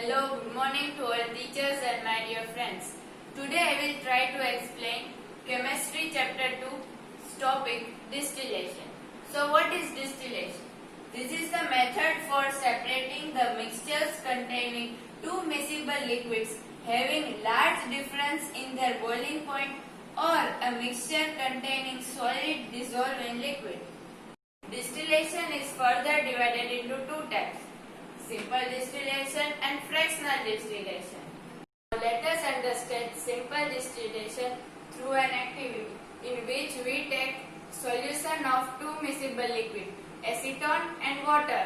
Hello, good morning to all teachers and my dear friends. Today I will try to explain Chemistry Chapter 2 topic Distillation. So what is distillation? This is the method for separating the mixtures containing two miscible liquids having large difference in their boiling point or a mixture containing solid dissolved in liquid. Distillation is further divided into two types: simple distillation and fractional distillation. Now let us understand simple distillation through an activity in which we take solution of two miscible liquid, acetone and water.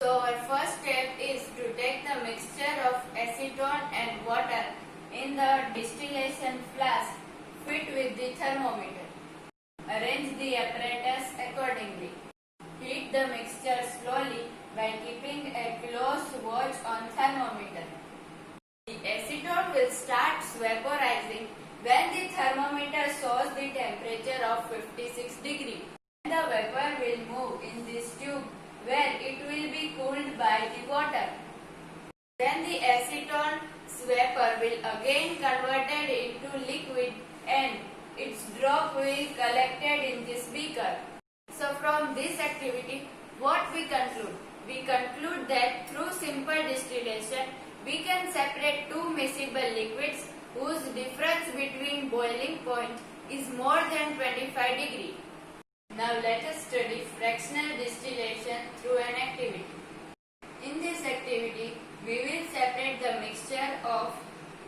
So our first step is to take the mixture of acetone and water in the distillation flask fit with the thermometer. Arrange the apparatus accordingly. Heat the mixture slowly by keeping a close watch on thermometer. The acetone will start vaporizing when the thermometer shows the temperature of 56 degrees. The vapor will move in this tube where it will be cooled by the water. Then the acetone's vapor will again converted into liquid and its drop will be collected in this beaker. So from this activity, what we conclude? We conclude that through simple distillation, we can separate two miscible liquids whose difference between boiling point is more than 25 degrees. Now let us study fractional distillation through an activity. In this activity, we will separate the mixture of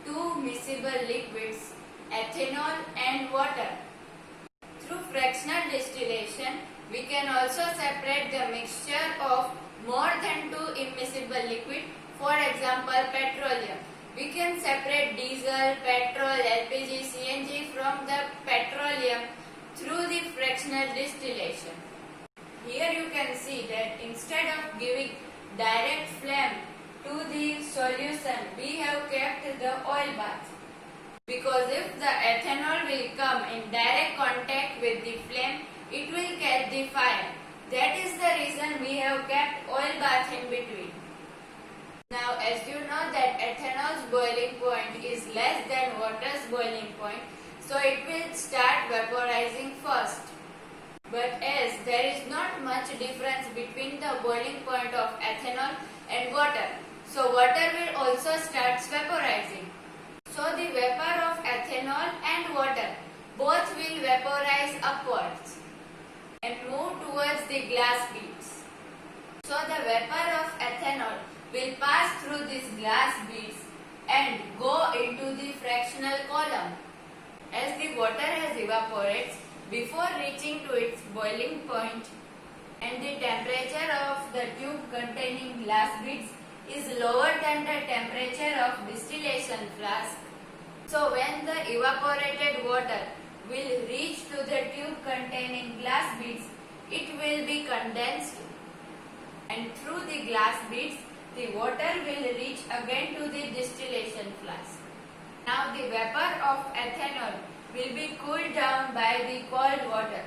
two miscible liquids, ethanol and water. Through fractional distillation, we can also separate the mixture of more than two immiscible liquid, for example petroleum. We can separate diesel, petrol, LPG, CNG from the petroleum through the fractional distillation. Here you can see that instead of giving direct flame to the solution, we have kept the oil bath. Because if the ethanol will come in direct contact with the flame, it will catch the fire. That is the reason we have kept oil bath in between. Now as you know that ethanol's boiling point is less than water's boiling point, so it will start vaporizing first. But as there is not much difference between the boiling point of ethanol and water, so water will also start vaporizing. So the vapor of ethanol and water both will vaporize upwards and move towards the glass beads. So the vapor of ethanol will pass through these glass beads and go into the fractional column. As the water has evaporated before reaching to its boiling point and the temperature of the tube containing glass beads is lower than the temperature of distillation flask. So when the evaporated water will reach to the tube containing glass beads, it will be condensed and through the glass beads, the water will reach again to the distillation flask. Now the vapor of ethanol will be cooled down by the cold water.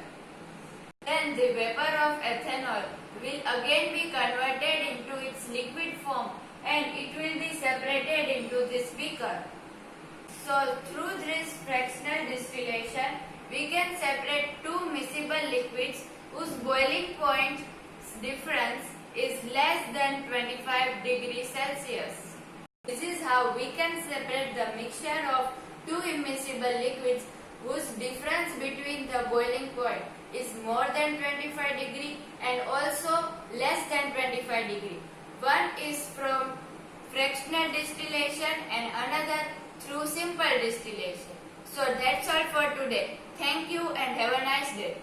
Then the vapor of ethanol will again be converted into its liquid form and it will be separated into this beaker. So through this fractional distillation, we can separate two miscible liquids whose boiling point difference is less than 25 degrees Celsius. This is how we can separate the mixture of two immiscible liquids whose difference between the boiling point is more than 25 degrees and also less than 25 degrees. One is from fractional distillation and another through simple distillation. So that's all for today. Thank you and have a nice day.